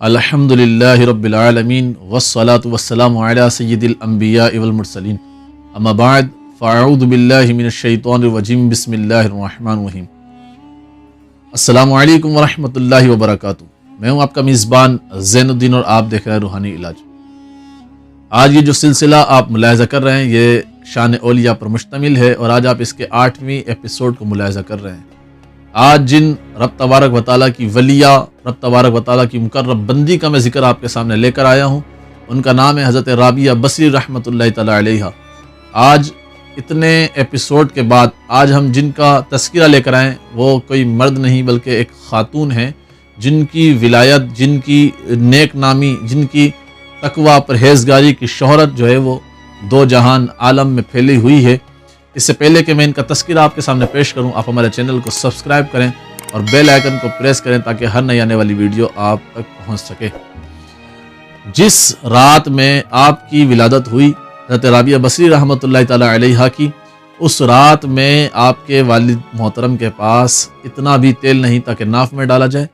الحمدللہ رب العالمین والصلاة والسلام علی سید الانبیاء والمرسلین اما بعد فاعوذ باللہ من الشیطان الرجیم بسم اللہ الرحمن الرحیم۔ السلام علیکم ورحمۃ اللہ وبرکاتہ۔ میں ہوں آپ کا میزبان زین الدین اور آپ دیکھ رہے ہیں روحانی علاج۔ آج یہ جو سلسلہ آپ ملاحظہ کر رہے ہیں یہ شان اولیاء پر مشتمل ہے اور آج آپ اس کے 8ویں ایپیسوڈ کو ملاحظہ کر رہے ہیں۔ آج جن رب تبارک و تعالیٰ کی ولیہ، رب تبارک و تعالیٰ کی مقرب بندی کا میں ذکر آپ کے سامنے لے کر آیا ہوں، ان کا نام ہے حضرت رابعہ بصری رحمۃ اللہ تعالیٰ علیہ۔ آج اتنے ایپیسوڈ کے بعد آج ہم جن کا تذکرہ لے کر آئیں وہ کوئی مرد نہیں بلکہ ایک خاتون ہیں، جن کی ولایت، جن کی نیک نامی، جن کی تقوی پرہیزگاری کی شہرت جو ہے وہ دو جہان عالم میں پھیلی ہوئی ہے۔ اس سے پہلے کہ میں ان کا تذکرہ آپ کے سامنے پیش کروں، آپ ہمارے چینل کو سبسکرائب کریں اور بیل آئیکن کو پریس کریں تاکہ ہر نئی آنے والی ویڈیو آپ تک پہنچ سکے۔ جس رات میں آپ کی ولادت ہوئی حضرت رابعہ بصری رحمۃ اللہ تعالیٰ علیہ کی، اس رات میں آپ کے والد محترم کے پاس اتنا بھی تیل نہیں تھا کہ ناف میں ڈالا جائے،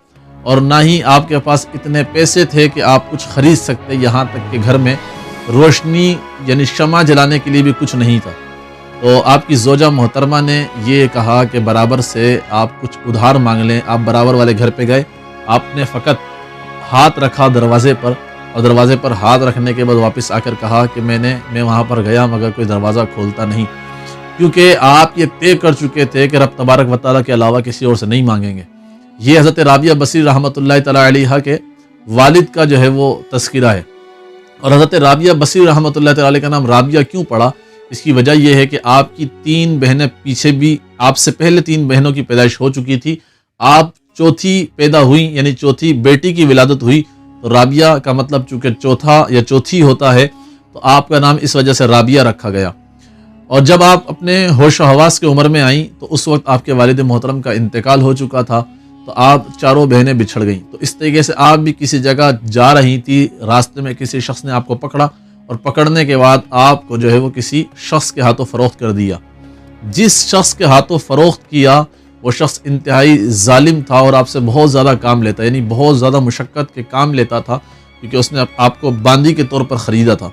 اور نہ ہی آپ کے پاس اتنے پیسے تھے کہ آپ کچھ خرید سکتے، یہاں تک کہ گھر میں روشنی یعنی شمع جلانے کے لیے بھی کچھ نہیں تھا۔ تو آپ کی زوجہ محترمہ نے یہ کہا کہ برابر سے آپ کچھ ادھار مانگ لیں۔ آپ برابر والے گھر پہ گئے، آپ نے فقط ہاتھ رکھا دروازے پر، اور دروازے پر ہاتھ رکھنے کے بعد واپس آ کر کہا کہ میں وہاں پر گیا مگر کوئی دروازہ کھولتا نہیں، کیونکہ آپ یہ طے کر چکے تھے کہ رب تبارک و تعالیٰ کے علاوہ کسی اور سے نہیں مانگیں گے۔ یہ حضرت رابعہ بصری رحمۃ اللہ تعالیٰ علیہ کے والد کا جو ہے وہ تذکرہ ہے۔ اور حضرت رابعہ بصری رحمۃ اللہ تعالیٰ علیہ کا نام رابعہ کیوں پڑا؟ اس کی وجہ یہ ہے کہ آپ کی 3 بہنیں پیچھے بھی، آپ سے پہلے 3 بہنوں کی پیدائش ہو چکی تھی، آپ چوتھی پیدا ہوئی یعنی چوتھی بیٹی کی ولادت ہوئی، تو رابعہ کا مطلب چونکہ چوتھا یا چوتھی ہوتا ہے تو آپ کا نام اس وجہ سے رابعہ رکھا گیا۔ اور جب آپ اپنے ہوش و حواس کی عمر میں آئیں تو اس وقت آپ کے والد محترم کا انتقال ہو چکا تھا، تو آپ چاروں بہنیں بچھڑ گئیں۔ تو اس طریقے سے آپ بھی کسی جگہ جا رہی تھی، راستے میں کسی شخص نے آپ کو پکڑا، اور پکڑنے کے بعد آپ کو جو ہے وہ کسی شخص کے ہاتھوں فروخت کر دیا۔ جس شخص کے ہاتھوں فروخت کیا وہ شخص انتہائی ظالم تھا اور آپ سے بہت زیادہ کام لیتا، یعنی بہت زیادہ مشقت کے کام لیتا تھا، کیونکہ اس نے آپ کو باندی کے طور پر خریدا تھا۔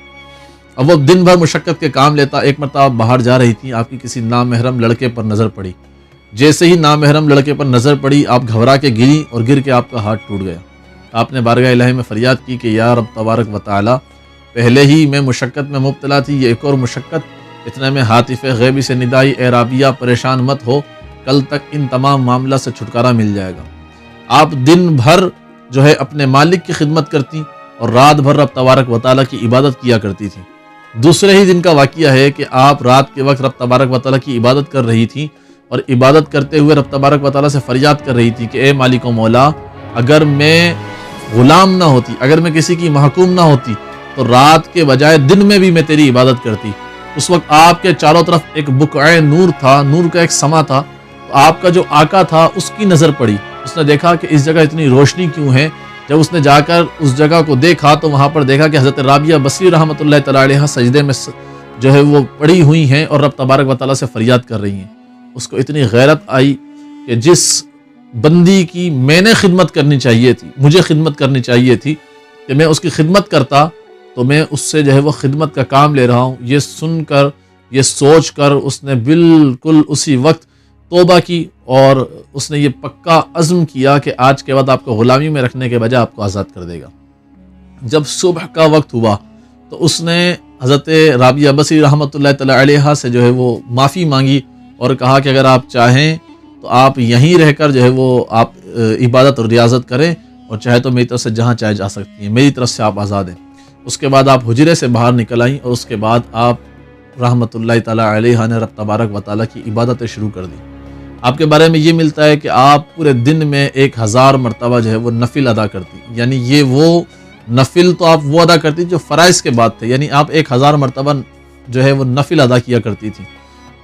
اب وہ دن بھر مشقت کے کام لیتا۔ ایک مرتبہ آپ باہر جا رہی تھیں، آپ کی کسی نامحرم لڑکے پر نظر پڑی۔ جیسے ہی نامحرم لڑکے پر نظر پڑی آپ گھبرا کے گری اور گر کے آپ کا ہاتھ ٹوٹ گیا۔ آپ نے بارگاہ الہی میں فریاد کی کہ یا رب تبارک و تعالی، پہلے ہی میں مشقت میں مبتلا تھی، یہ ایک اور مشقت۔ اتنے میں ہاتف غیبی سے ندائی، اے رابعہ پریشان مت ہو، کل تک ان تمام معاملہ سے چھٹکارا مل جائے گا۔ آپ دن بھر جو ہے اپنے مالک کی خدمت کرتی اور رات بھر رب تبارک و تعالیٰ کی عبادت کیا کرتی تھی۔ دوسرے ہی دن کا واقعہ ہے کہ آپ رات کے وقت رب تبارک و تعالیٰ کی عبادت کر رہی تھی، اور عبادت کرتے ہوئے رب تبارک و تعالیٰ سے فریاد کر رہی تھی کہ اے مالک و مولا، اگر میں غلام نہ ہوتی، اگر میں کسی کی محکوم نہ ہوتی تو رات کے بجائے دن میں بھی میں تیری عبادت کرتی۔ اس وقت آپ کے چاروں طرف ایک بقعہ نور تھا، نور کا ایک سما تھا، تو آپ کا جو آقا تھا اس کی نظر پڑی۔ اس نے دیکھا کہ اس جگہ اتنی روشنی کیوں ہے۔ جب اس نے جا کر اس جگہ کو دیکھا تو وہاں پر دیکھا کہ حضرت رابعہ بصری رحمۃ اللہ تعالیٰ علیہ سجدے میں جو ہے وہ پڑی ہوئی ہیں اور رب تبارک و تعالیٰ سے فریاد کر رہی ہیں۔ اس کو اتنی غیرت آئی کہ جس بندی کی میں نے خدمت کرنی چاہیے تھی، مجھے خدمت کرنی چاہیے تھی کہ میں اس کی خدمت کرتا، تو میں اس سے جو ہے وہ خدمت کا کام لے رہا ہوں۔ یہ سن کر، یہ سوچ کر اس نے بالکل اسی وقت توبہ کی اور اس نے یہ پکا عزم کیا کہ آج کے بعد آپ کو غلامی میں رکھنے کے بجائے آپ کو آزاد کر دے گا۔ جب صبح کا وقت ہوا تو اس نے حضرت رابعہ بصری رحمۃ اللہ تعالیٰ علیہ سے جو ہے وہ معافی مانگی اور کہا کہ اگر آپ چاہیں تو آپ یہیں رہ کر جو ہے وہ آپ عبادت اور ریاضت کریں، اور چاہے تو میری طرف سے جہاں چاہے جا سکتی ہیں، میری طرف سے آپ آزاد ہیں۔ اس کے بعد آپ حجرے سے باہر نکل آئیں اور اس کے بعد آپ رحمۃ اللہ تعالیٰ علیہ نے رب تبارک و تعالیٰ کی عبادتیں شروع کر دی۔ آپ کے بارے میں یہ ملتا ہے کہ آپ پورے دن میں 1000 مرتبہ جو ہے وہ نفل ادا کرتی، یعنی یہ وہ نفل تو آپ وہ ادا کرتی جو فرائض کے بعد تھے، یعنی آپ 1000 مرتبہ جو ہے وہ نفل ادا کیا کرتی تھی،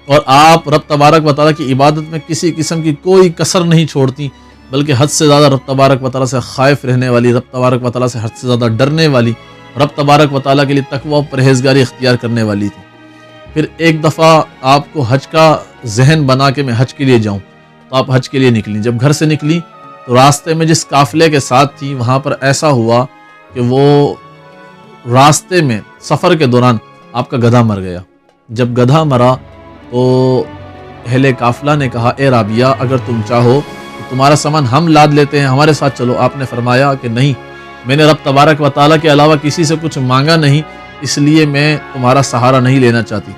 اور آپ رب تبارک و تعالیٰ کی عبادت میں کسی قسم کی کوئی کسر نہیں چھوڑتی، بلکہ حد سے زیادہ رب تبارک و تعالیٰ سے خائف رہنے والی، رب تبارک و تعالیٰ سے حد سے زیادہ ڈرنے والی، رب تبارک و تعالیٰ کے لیے تقوی و پرہیزگاری اختیار کرنے والی تھی۔ پھر ایک دفعہ آپ کو حج کا ذہن بنا کہ میں حج کے لیے جاؤں، تو آپ حج کے لیے نکلیں۔ جب گھر سے نکلی تو راستے میں جس قافلے کے ساتھ تھی وہاں پر ایسا ہوا کہ وہ راستے میں سفر کے دوران آپ کا گدھا مر گیا۔ جب گدھا مرا تو اہل قافلہ نے کہا اے رابعہ اگر تم چاہو تو تمہارا سامان ہم لاد لیتے ہیں، ہمارے ساتھ چلو۔ آپ نے فرمایا کہ نہیں، میں نے رب تبارک و تعالیٰ کے علاوہ کسی سے کچھ مانگا نہیں، اس لیے میں تمہارا سہارا نہیں لینا چاہتی۔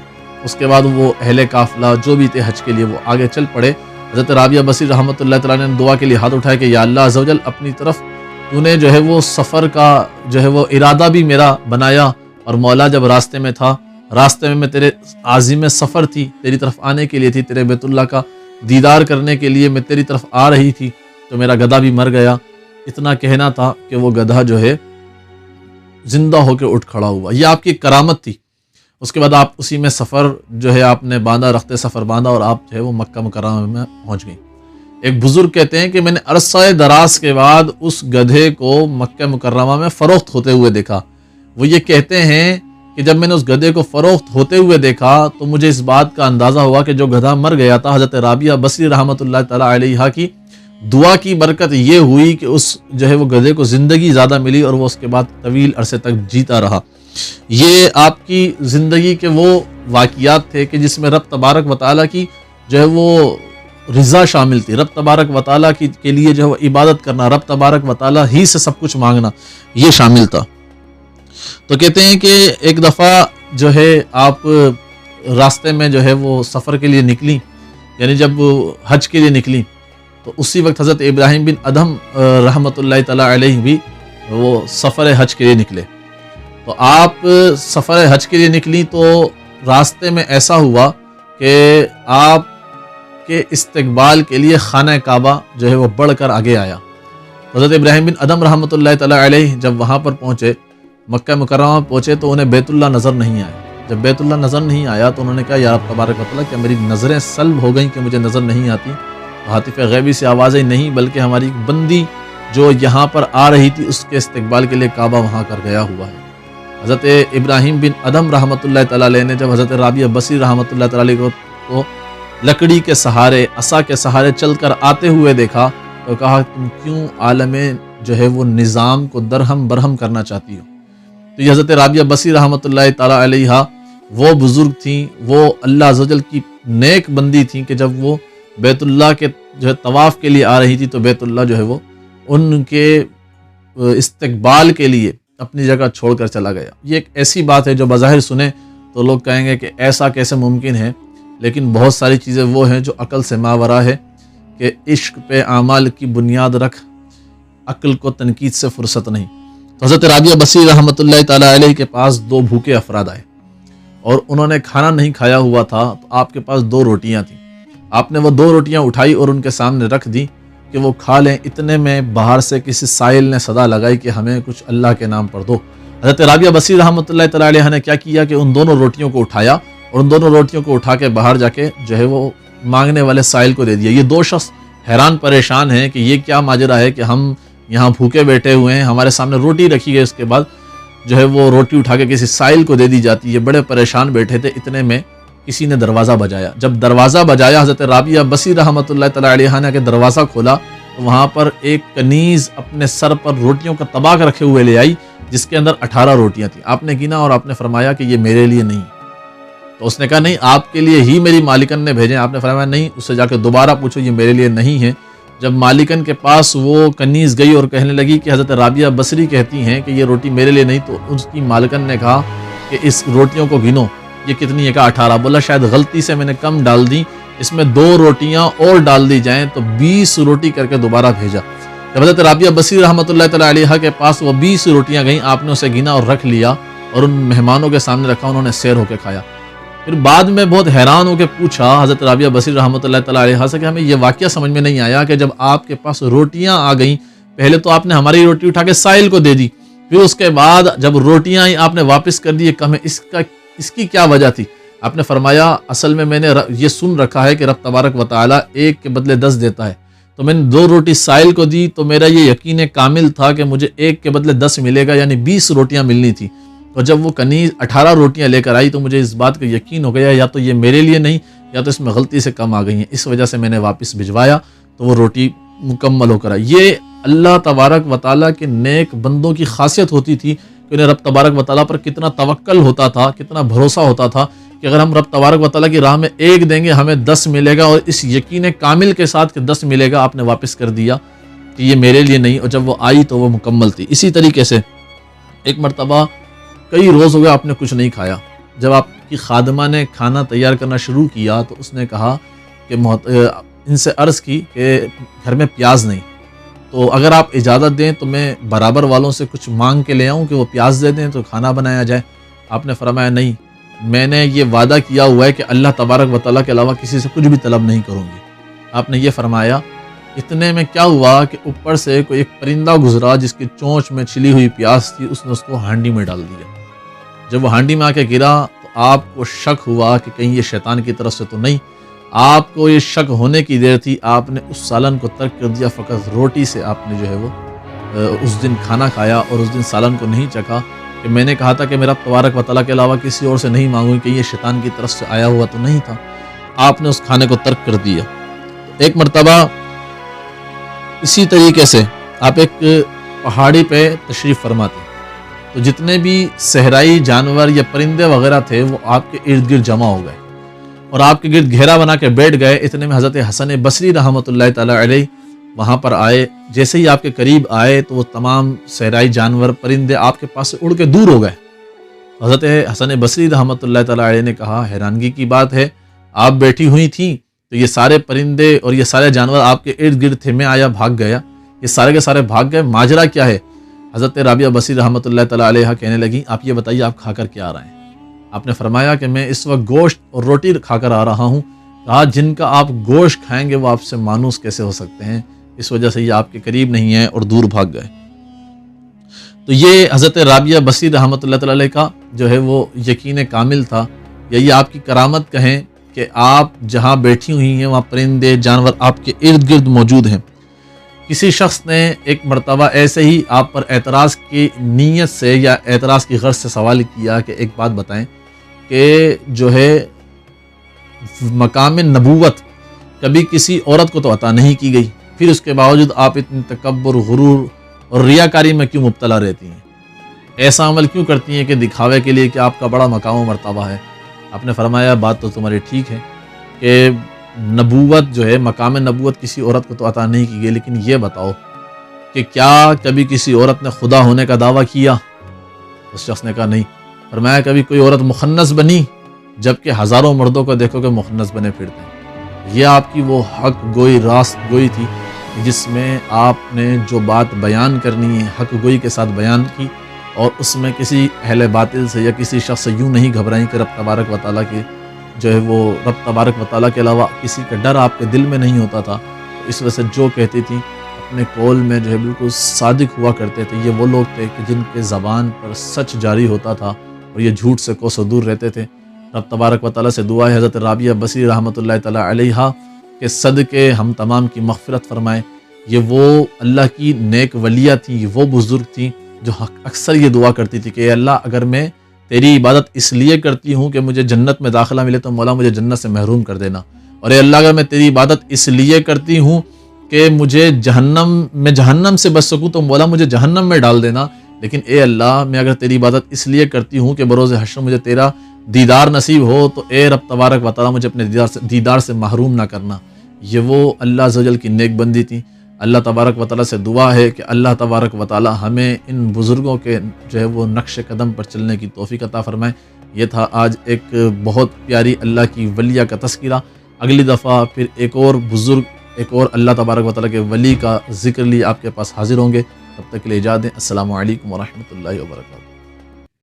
اس کے بعد وہ اہل قافلہ جو بھی تھے حج کے لیے وہ آگے چل پڑے۔ حضرت رابعہ بصری رحمۃ اللہ تعالیٰ نے دعا کے لیے ہاتھ اٹھایا کہ یا اللہ عز و جل اپنی طرف تو نے جو ہے وہ سفر کا جو ہے وہ ارادہ بھی میرا بنایا، اور مولا جب راستے میں تھا، راستے میں تیرے عازم سفر تھی، تیری طرف آنے کے لیے تھی، تیرے بیت اللہ کا دیدار کرنے کے لیے میں تیری طرف آ رہی تھی، تو میرا گدھا بھی مر گیا۔ اتنا کہنا تھا کہ وہ گدھا جو ہے زندہ ہو کے اٹھ کھڑا ہوا، یہ آپ کی کرامت تھی۔ اس کے بعد آپ اسی میں سفر جو ہے آپ نے باندھا، رخت سفر باندھا، اور آپ جو ہے وہ مکہ مکرمہ میں پہنچ گئی۔ ایک بزرگ کہتے ہیں کہ میں نے عرصہ دراز کے بعد اس گدھے کو مکہ مکرمہ میں فروخت ہوتے ہوئے دیکھا۔ وہ یہ کہتے ہیں کہ جب میں نے اس گدھے کو فروخت ہوتے ہوئے دیکھا تو مجھے اس بات کا اندازہ ہوا کہ جو گدھا مر گیا تھا، حضرت رابعہ بصری رحمۃ اللہ تعالیٰ علیہ کی دعا کی برکت یہ ہوئی کہ اس جو ہے وہ گدھے کو زندگی زیادہ ملی، اور وہ اس کے بعد طویل عرصے تک جیتا رہا۔ یہ آپ کی زندگی کے وہ واقعات تھے کہ جس میں رب تبارک و تعالیٰ کی جو ہے وہ رضا شامل تھی، رب تبارک و تعالیٰ کے لیے جو ہے وہ عبادت کرنا، رب تبارک و تعالیٰ ہی سے سب کچھ مانگنا، یہ شامل تھا۔ تو کہتے ہیں کہ ایک دفعہ جو ہے آپ راستے میں جو ہے وہ سفر کے لیے نکلی، یعنی جب حج کے لیے نکلی تو اسی وقت حضرت ابراہیم بن ادہم رحمۃ اللہ تعالیٰ علیہ بھی وہ سفر حج کے لیے نکلے۔ تو آپ سفر حج کے لیے نکلی تو راستے میں ایسا ہوا کہ آپ کے استقبال کے لیے خانہ کعبہ جو ہے وہ بڑھ کر آگے آیا۔ حضرت ابراہیم بن ادہم رحمۃ اللہ تعالیٰ علیہ جب وہاں پر پہنچے، مکہ مکرمہ پہنچے، تو انہیں بیت اللہ نظر نہیں آیا۔ جب بیت اللہ نظر نہیں آیا تو انہوں نے کہا یا رب تبارک و تعالیٰ کیا میری نظریں سلب ہو گئیں کہ مجھے نظر نہیں آتی؟ ہاتف غیبی سے آوازیں نہیں، بلکہ ہماری بندی جو یہاں پر آ رہی تھی اس کے استقبال کے لیے کعبہ وہاں کر گیا ہوا ہے۔ حضرت ابراہیم بن ادہم رحمۃ اللہ تعالیٰ علیہ نے جب حضرت رابعہ بصری رحمۃ اللہ تعالیٰ علیہ کو لکڑی کے سہارے، عصا کے سہارے چل کر آتے ہوئے دیکھا تو کہا تم کیوں عالم جو ہے وہ نظام کو درہم برہم کرنا چاہتی ہو؟ تو یہ حضرت رابعہ بصری رحمۃ اللہ تعالیٰ علیہ وہ بزرگ تھیں، وہ اللہ عز و جل کی نیک بندی تھیں کہ جب وہ بیت اللہ کے جو ہے طواف کے لیے آ رہی تھی تو بیت اللہ جو ہے وہ ان کے استقبال کے لیے اپنی جگہ چھوڑ کر چلا گیا۔ یہ ایک ایسی بات ہے جو بظاہر سنیں تو لوگ کہیں گے کہ ایسا کیسے ممکن ہے، لیکن بہت ساری چیزیں وہ ہیں جو عقل سے ماورا ہے کہ عشق پہ اعمال کی بنیاد رکھ، عقل کو تنقید سے فرصت نہیں۔ تو حضرت رابعہ بصری رحمۃ اللہ تعالیٰ علیہ کے پاس دو بھوکے افراد آئے اور انہوں نے کھانا نہیں کھایا ہوا تھا، تو آپ کے پاس دو روٹیاں تھیں۔ آپ نے وہ دو روٹیاں اٹھائی اور ان کے سامنے رکھ دی کہ وہ کھا لیں۔ اتنے میں باہر سے کسی سائل نے صدا لگائی کہ ہمیں کچھ اللہ کے نام پر دو۔ حضرت رابعہ بصری رحمۃ اللہ تعالیٰ علیہ نے کیا کیا کہ ان دونوں روٹیوں کو اٹھایا اور ان دونوں روٹیوں کو اٹھا کے باہر جا کے جو ہے وہ مانگنے والے سائل کو دے دیا۔ یہ دو شخص حیران پریشان ہیں کہ یہ کیا ماجرا ہے کہ ہم یہاں بھوکے بیٹھے ہوئے ہیں، ہمارے سامنے روٹی رکھی گئی، اس کے بعد جو ہے وہ روٹی اٹھا کے کسی سائل کو دے دی جاتی ہے۔ یہ بڑے پریشان بیٹھے تھے، اتنے میں کسی نے دروازہ بجایا۔ جب دروازہ بجایا حضرت رابعہ بصری رحمۃ اللہ تعالیٰ علیہ نے کہ دروازہ کھولا تو وہاں پر ایک کنیز اپنے سر پر روٹیوں کا طبق رکھے ہوئے لے آئی جس کے اندر 18 روٹیاں تھیں۔ آپ نے گنا اور آپ نے فرمایا کہ یہ میرے لیے نہیں۔ تو اس نے کہا نہیں، آپ کے لیے ہی میری مالکن نے بھیجے۔ آپ نے فرمایا نہیں، اس سے جا کے دوبارہ پوچھو، یہ میرے لیے نہیں ہے۔ جب مالکن کے پاس وہ کنیز گئی اور کہنے لگی کہ حضرت رابعہ بصری کہتی ہیں کہ یہ روٹی میرے لیے نہیں، تو اس کی مالکن نے کہا کہ اس روٹیوں کو گنو، یہ کتنی ہے؟ کہا 18۔ بولا شاید غلطی سے میں نے کم ڈال دی، اس میں 2 روٹیاں اور ڈال دی جائیں تو 20 روٹی کر کے دوبارہ بھیجا۔ جب حضرت رابعہ بصری رحمۃ اللہ تعالیٰ علیہ کے پاس وہ 20 روٹیاں گئیں، آپ نے اسے گنا اور رکھ لیا اور ان مہمانوں کے سامنے رکھا، انہوں نے سیر ہو کے کھایا۔ پھر بعد میں بہت حیران ہو کے پوچھا حضرت رابعہ بصری رحمۃ اللہ تعالیٰ علیہ سے کہ ہمیں یہ واقعہ سمجھ میں نہیں آیا کہ جب آپ کے پاس روٹیاں آ گئیں، پہلے تو آپ نے ہماری روٹی اٹھا کے سائل کو دے دی، پھر اس کے بعد جب روٹیاں آئیں آپ نے واپس کر دی، کہ ہمیں اس کی کیا وجہ تھی؟ آپ نے فرمایا اصل میں نے یہ سن رکھا ہے کہ رب تبارک و تعالیٰ 1 کے بدلے 10 دیتا ہے، تو میں نے 2 روٹی سائل کو دی تو میرا یہ یقین کامل تھا کہ مجھے 1 کے بدلے 10 ملے گا، یعنی 20 روٹیاں ملنی تھی۔ اور جب وہ کنیز 18 روٹیاں لے کر آئی تو مجھے اس بات کا یقین ہو گیا یا تو یہ میرے لیے نہیں یا تو اس میں غلطی سے کم آ گئی ہیں، اس وجہ سے میں نے واپس بھجوایا۔ تو وہ روٹی مکمل ہو کر آئے۔ یہ اللہ تبارک و تعالیٰ کے نیک بندوں کی خاصیت ہوتی تھی کہ انہیں رب تبارک و تعالیٰ پر کتنا توکل ہوتا تھا، کتنا بھروسہ ہوتا تھا کہ اگر ہم رب تبارک و تعالیٰ کی راہ میں ایک دیں گے ہمیں 10 ملے گا، اور اس یقین کامل کے ساتھ کہ 10 ملے گا آپ نے واپس کر دیا کہ یہ میرے لیے نہیں، اور جب وہ آئی تو وہ مکمل تھی۔ اسی طریقے سے ایک مرتبہ کئی روز ہو گئے آپ نے کچھ نہیں کھایا، جب آپ کی خادمہ نے کھانا تیار کرنا شروع کیا تو اس نے کہا کہ ان سے عرض کی کہ گھر میں پیاز نہیں، تو اگر آپ اجازت دیں تو میں برابر والوں سے کچھ مانگ کے لے آؤں کہ وہ پیاز دے دیں تو کھانا بنایا جائے۔ آپ نے فرمایا نہیں، میں نے یہ وعدہ کیا ہوا ہے کہ اللہ تبارک و تعالیٰ کے علاوہ کسی سے کچھ بھی طلب نہیں کروں گی۔ آپ نے یہ فرمایا۔ اتنے میں کیا ہوا کہ اوپر سے کوئی ایک پرندہ گزرا جس کی چونچ میں چھلی ہوئی پیاز تھی، اس نے اس کو ہانڈی میں ڈال دیا۔ جب وہ ہانڈی میں آ کے گرا تو آپ کو شک ہوا کہ کہیں یہ شیطان کی طرف سے تو نہیں۔ آپ کو یہ شک ہونے کی دیر تھی، آپ نے اس سالن کو ترک کر دیا، فقط روٹی سے آپ نے جو ہے وہ اس دن کھانا کھایا، اور اس دن سالن کو نہیں چکھا کہ میں نے کہا تھا کہ میرا تبارک و تعالیٰ کے علاوہ کسی اور سے نہیں مانگوں کہ یہ شیطان کی طرف سے آیا ہوا تو نہیں تھا۔ آپ نے اس کھانے کو ترک کر دیا۔ ایک مرتبہ اسی طریقے سے آپ ایک پہاڑی پہ تشریف فرما تھے، تو جتنے بھی صحرائی جانور یا پرندے وغیرہ تھے وہ آپ کے ارد گرد جمع ہو گئے اور آپ کے گرد گھیرا بنا کے بیٹھ گئے۔ اتنے میں حضرت حسن بصری رحمۃ اللہ تعالیٰ علیہ وہاں پر آئے۔ جیسے ہی آپ کے قریب آئے تو وہ تمام صحرائی جانور پرندے آپ کے پاس سے اڑ کے دور ہو گئے۔ حضرت حسن بصری رحمۃ اللہ تعالیٰ علیہ نے کہا حیرانگی کی بات ہے، آپ بیٹھی ہوئی تھیں تو یہ سارے پرندے اور یہ سارے جانور آپ کے ارد گرد تھے، میں آیا بھاگ گیا، یہ سارے کے سارے بھاگ گئے، ماجرا کیا ہے؟ حضرت رابعہ بصری رحمۃ اللہ تعالیٰ علیہ کہنے لگی آپ یہ بتائیے آپ کھا کر کیا آ رہے ہیں؟ آپ نے فرمایا کہ میں اس وقت گوشت اور روٹی کھا کر آ رہا ہوں۔ کہا جن کا آپ گوشت کھائیں گے وہ آپ سے مانوس کیسے ہو سکتے ہیں، اس وجہ سے یہ آپ کے قریب نہیں ہیں، اور دور بھاگ گئے۔ تو یہ حضرت رابعہ بصری رحمۃ اللہ تعالیٰ علیہ کا جو ہے وہ یقین کامل تھا، یا یہ آپ کی کرامت کہیں کہ آپ جہاں بیٹھی ہوئی ہیں وہاں پرندے جانور آپ کے ارد گرد موجود ہیں۔ کسی شخص نے ایک مرتبہ ایسے ہی آپ پر اعتراض کی نیت سے یا اعتراض کی غرض سے سوال کیا کہ ایک بات بتائیں کہ جو ہے مقام نبوت کبھی کسی عورت کو تو عطا نہیں کی گئی، پھر اس کے باوجود آپ اتنی تکبر، غرور اور ریاکاری میں کیوں مبتلا رہتی ہیں؟ ایسا عمل کیوں کرتی ہیں کہ دکھاوے کے لیے کہ آپ کا بڑا مقام و مرتبہ ہے؟ آپ نے فرمایا بات تو تمہاری ٹھیک ہے کہ نبوت جو ہے مقام نبوت کسی عورت کو تو عطا نہیں کی گئی، لیکن یہ بتاؤ کہ کیا کبھی کسی عورت نے خدا ہونے کا دعویٰ کیا؟ اس شخص نے کہا نہیں۔ فرمایا کبھی کوئی عورت مخنث بنی؟ جبکہ ہزاروں مردوں کو دیکھو کہ مخنث بنے پھرتے ہیں۔ یہ آپ کی وہ حق گوئی، راست گوئی تھی جس میں آپ نے جو بات بیان کرنی ہے حق گوئی کے ساتھ بیان کی، اور اس میں کسی اہل باطل سے یا کسی شخص سے یوں نہیں گھبرائیں کہ رب تبارک و تعالیٰ کے جو ہے وہ رب تبارک و تعالیٰ کے علاوہ کسی کا ڈر آپ کے دل میں نہیں ہوتا تھا۔ اس وجہ سے جو کہتی تھی اپنے قول میں جو ہے بالکل صادق ہوا کرتے تھے۔ یہ وہ لوگ تھے کہ جن کے زبان پر سچ جاری ہوتا تھا اور یہ جھوٹ سے کوسوں دور رہتے تھے۔ رب تبارک و تعالیٰ سے دعا ہے حضرت رابعہ بصری رحمۃ اللہ تعالیٰ علیہ کے صدقے ہم تمام کی مغفرت فرمائے۔ یہ وہ اللہ کی نیک ولیہ تھی، وہ بزرگ تھی جو اکثر یہ دعا کرتی تھی کہ اے اللہ اگر میں تیری عبادت اس لیے کرتی ہوں کہ مجھے جنت میں داخلہ ملے تو مولا مجھے جنت سے محروم کر دینا، اور اے اللہ اگر میں تیری عبادت اس لیے کرتی ہوں کہ مجھے جہنم سے بچ سکوں تو مولا مجھے جہنم میں ڈال دینا، لیکن اے اللہ میں اگر تیری عبادت اس لیے کرتی ہوں کہ بروز حشر مجھے تیرا دیدار نصیب ہو تو اے رب تبارک و تعالیٰ مجھے اپنے دیدار سے محروم نہ کرنا۔ یہ وہ اللہ عز و جل کی نیک بندی تھی۔ اللہ تبارک و تعالیٰ سے دعا ہے کہ اللہ تبارک و تعالیٰ ہمیں ان بزرگوں کے جو ہے وہ نقش قدم پر چلنے کی توفیق عطا فرمائے۔ یہ تھا آج ایک بہت پیاری اللہ کی ولیہ کا تذکرہ۔ اگلی دفعہ پھر ایک اور بزرگ، ایک اور اللہ تبارک و تعالیٰ کے ولی کا ذکر لیے آپ کے پاس حاضر ہوں گے۔ تب تک کے لیے اجازت دیں۔ السلام علیکم ورحمۃ اللہ وبرکاتہ۔